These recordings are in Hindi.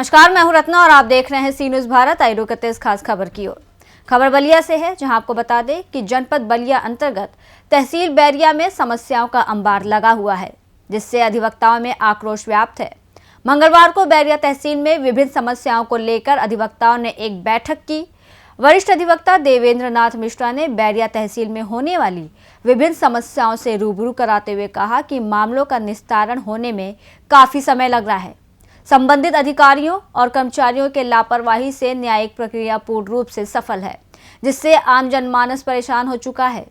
नमस्कार, मैं हूं रत्ना और आप देख रहे हैं सी न्यूज़ भारत। आइए रुकते इस खास खबर की ओर। खबर बलिया से है, जहां आपको बता दें कि जनपद बलिया अंतर्गत तहसील बैरिया में समस्याओं का अंबार लगा हुआ है, जिससे अधिवक्ताओं में आक्रोश व्याप्त है। मंगलवार को बैरिया तहसील में विभिन्न समस्याओं को लेकर अधिवक्ताओं ने एक बैठक की। वरिष्ठ अधिवक्ता देवेंद्र नाथ मिश्रा ने बैरिया तहसील में होने वाली विभिन्न समस्याओं से रूबरू कराते हुए कहा कि मामलों का निस्तारण होने में काफी समय लग रहा है। संबंधित अधिकारियों और कर्मचारियों के लापरवाही से न्यायिक प्रक्रिया पूर्ण रूप से सफल है, जिससे आम जनमानस परेशान हो चुका है।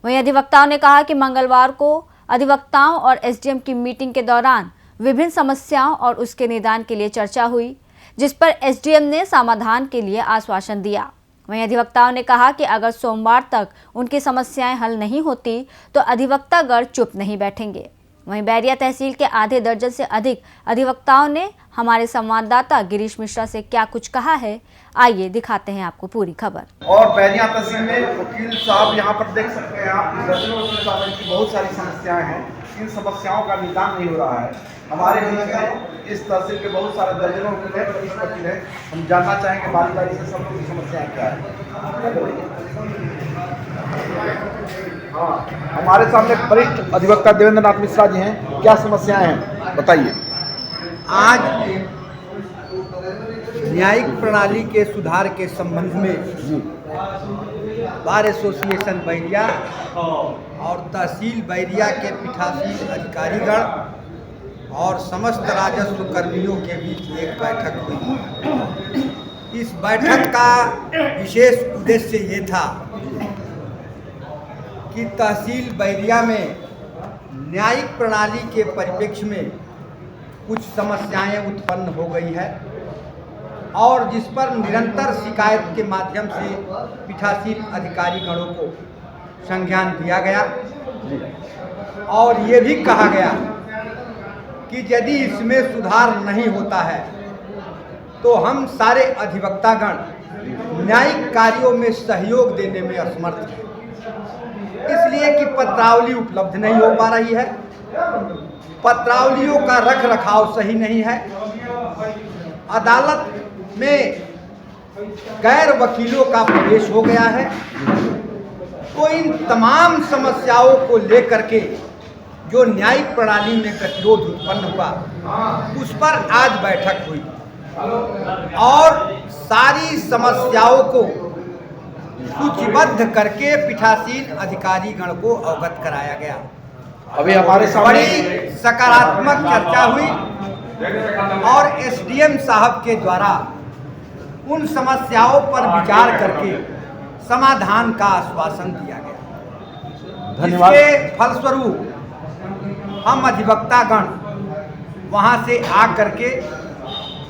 वहीं अधिवक्ताओं ने कहा कि मंगलवार को अधिवक्ताओं और एसडीएम की मीटिंग के दौरान विभिन्न समस्याओं और उसके निदान के लिए चर्चा हुई, जिस पर एसडीएम ने समाधान के लिए आश्वासन दिया। वहीं अधिवक्ताओं ने कहा कि अगर सोमवार तक उनकी समस्याएं हल नहीं होती तो अधिवक्तागण चुप नहीं बैठेंगे। वहीं बैरिया तहसील के आधे दर्जन से अधिक अधिवक्ताओं ने हमारे संवाददाता गिरीश मिश्रा से क्या कुछ कहा है, आइए दिखाते हैं आपको पूरी खबर। और बैरिया तहसील में वकील साहब यहाँ पर देख सकते हैं आप, दर्जनों वकील साहब की बहुत सारी समस्याएं हैं। इन समस्याओं का निदान नहीं हो रहा है। हमारे बीच में इस तहसील के बहुत सारे दर्जनों वकील हैं, वरिष्ठ वकील हैं। हम जानना चाहेंगे बारी बारी से सब लोग की समस्याएं क्या है। हाँ, हमारे सामने वरिष्ठ अधिवक्ता देवेंद्र नाथ मिश्रा जी हैं। क्या समस्याएं हैं बताइए। आज न्यायिक प्रणाली के सुधार के संबंध में बार एसोसिएशन बैरिया और तहसील बैरिया के पीठासीन अधिकारीगण और समस्त राजस्व कर्मियों के बीच एक बैठक हुई। इस बैठक का विशेष उद्देश्य ये था कि तहसील बैरिया में न्यायिक प्रणाली के परिप्रेक्ष्य में कुछ समस्याएं उत्पन्न हो गई है और जिस पर निरंतर शिकायत के माध्यम से पीठासीन अधिकारीगणों को संज्ञान दिया गया और ये भी कहा गया कि यदि इसमें सुधार नहीं होता है तो हम सारे अधिवक्तागण न्यायिक कार्यों में सहयोग देने में असमर्थ हैं, इसलिए कि पत्रावली उपलब्ध नहीं हो पा रही है, पत्रावलियों का रख रखाव सही नहीं है, अदालत में गैर वकीलों का प्रवेश हो गया है। तो इन तमाम समस्याओं को लेकर के जो न्यायिक प्रणाली में गतिरोध उत्पन्न हुआ, उस पर आज बैठक हुई और सारी समस्याओं को सूचीबद्ध करके पीठासीन अधिकारीगण को अवगत कराया गया। अभी हमारे सामने बड़ी सकारात्मक चर्चा हुई और एसडीएम साहब के द्वारा उन समस्याओं पर विचार करके समाधान का आश्वासन दिया गया। धन्यवाद। इसके फलस्वरूप हम अधिवक्तागण वहां से आ करके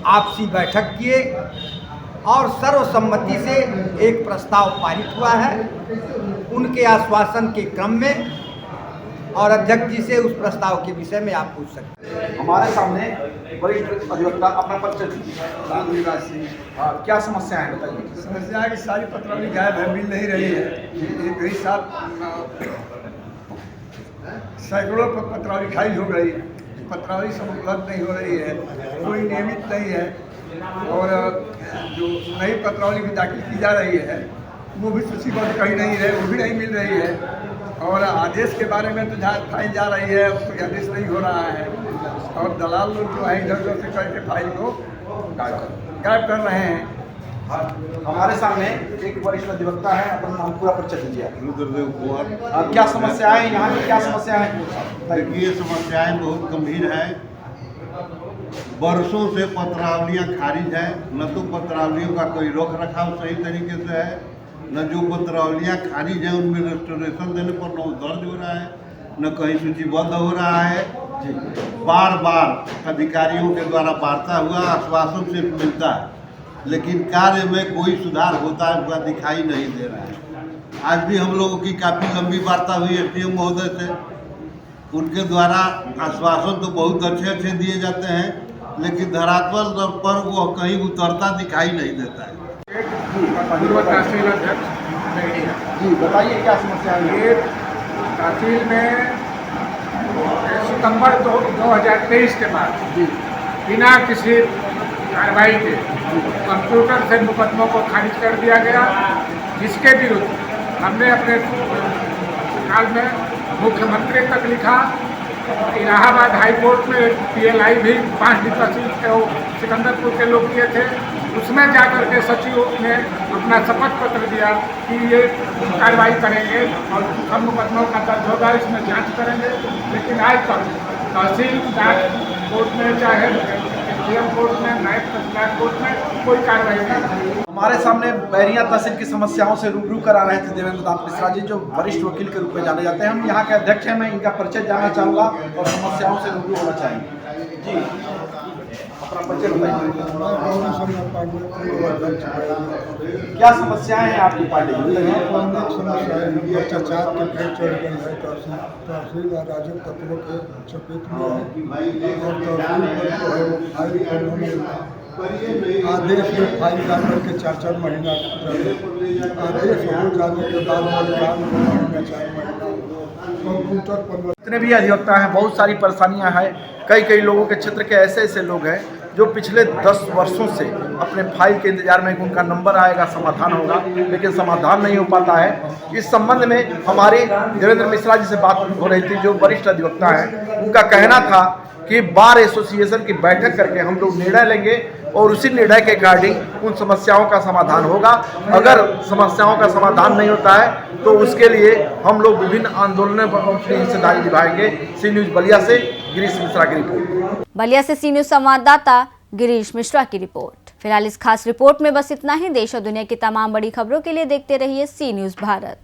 आपसी बैठक किए और सर्वसम्मति से एक प्रस्ताव पारित हुआ है। उनके आश्वासन के क्रम में और अध्यक्ष जी से उस प्रस्ताव के विषय में आप पूछ सकते हैं। हमारे सामने वरिष्ठ अधिवक्ता अपना परिचय दीजिए। क्या समस्या है बताइए। समस्या है कि सारी पत्रावली गायब है, मिल नहीं रही है। कई साथ सैकड़ों पत्रावली खारिज हो गई, पत्रावली सब उपलब्ध नहीं हो रही है, कोई नियमित नहीं है और जो नई पत्रावली भी दाखिल की जा रही है वो भी सूचीबद्ध कहीं नहीं है, वो भी नहीं मिल रही है। और आदेश के बारे में तो जहाँ फाइल जा रही है कोई आदेश नहीं हो रहा है और दलाल लोग जो है इधर उधर से करके फाइल को गायब कर रहे हैं। हमारे सामने एक वरिष्ठ अधिवक्ता है, अपना नाम पूरा परिचय दीजिए। रुद्रदेव कुंवर। क्या समस्याएं यहाँ की, क्या समस्या है? देखिए, समस्याएं बहुत गंभीर हैं। वर्षों से पत्रावलियां खारिज हैं, न तो पत्रावलियों का कोई रोक रखाव सही तरीके से है, न जो पत्रावलियां खारिज हैं उनमें रेस्टोरेशन देने पर न दर्ज हो रहा है, न कहीं सूचीबद्ध हो रहा है। बार बार अधिकारियों के द्वारा वार्ता हुआ, आश्वासन सिर्फ मिलता है, लेकिन कार्य में कोई सुधार होता हुआ दिखाई नहीं दे रहा है। आज भी हम लोगों की काफ़ी लंबी वार्ता हुई एसडीएम महोदय से। उनके द्वारा आश्वासन तो बहुत अच्छे अच्छे दिए जाते हैं, लेकिन धरातल पर वो कहीं उतरता दिखाई नहीं देता है। पूर्व तहसील अध्यक्ष जी बताइए क्या समस्या है। ये तहसील में सितंबर 2023 के बाद बिना किसी कार्रवाई के कंप्यूटर से मुकदमों को खारिज कर दिया गया, जिसके विरुद्ध हमने अपने काल में मुख्यमंत्री तक लिखा। इलाहाबाद हाई कोर्ट में PLI भी 5 दिवसीय सिकंदरपुर के लोग किए थे, उसमें जाकर के सचिव ने अपना शपथ पत्र दिया कि ये कार्रवाई करेंगे और सब मुकदमों का दर्ज होगा, इसमें जांच करेंगे। लेकिन आज तक तहसील कोर्ट में, चाहे SDM कोर्ट में, नायब तहसीलदार कोर्ट में कोई कार्रवाई नहीं। हमारे सामने बैरिया तहसील की समस्याओं से रूबरू करा रहे थे देवेंद्र नाथ मिश्रा जी, जो वरिष्ठ वकील के रूप में जाने जाते हैं। हम यहाँ के अध्यक्ष हैं, मैं इनका परिचय जानना चाहूँगा और समस्याओं से रूबरू होना चाहेंगे। जी, अपना परिचय बताइए। क्या समस्याएं हैं आपकी पार्टी में? भ्रष्टाचार के फेर चढ़ गई है। तहसील और राजद तत्वों के चपेट में है और तहसील पर जो है वो फाइल आदेश में फाइल जा करके 4-4 महीना आदेश हो जाने के बाद महीना 4 महीना कंप्यूटर पर। जितने भी अधिवक्ता हैं, बहुत सारी परेशानियां हैं। कई लोगों के क्षेत्र के ऐसे लोग हैं जो पिछले 10 वर्षों से अपने फाइल के इंतजार में, उनका नंबर आएगा, समाधान होगा, लेकिन समाधान नहीं हो पाता है। इस संबंध में हमारी देवेंद्र मिश्रा जी से बात हो रही थी, जो वरिष्ठ अधिवक्ता हैं। उनका कहना था कि बार एसोसिएशन की बैठक करके हम लोग निर्णय लेंगे और उसी निर्णय के अकॉर्डिंग उन समस्याओं का समाधान होगा। अगर समस्याओं का समाधान नहीं होता है तो उसके लिए हम लोग विभिन्न आंदोलनों पर अपनी हिस्सेदारी निभाएंगे। सी न्यूज़ बलिया से गिरीश मिश्रा की रिपोर्ट। बलिया से सी न्यूज़ संवाददाता गिरीश मिश्रा की रिपोर्ट। फिलहाल इस खास रिपोर्ट में बस इतना ही। देश और दुनिया की तमाम बड़ी खबरों के लिए देखते रहिए सी न्यूज़ भारत।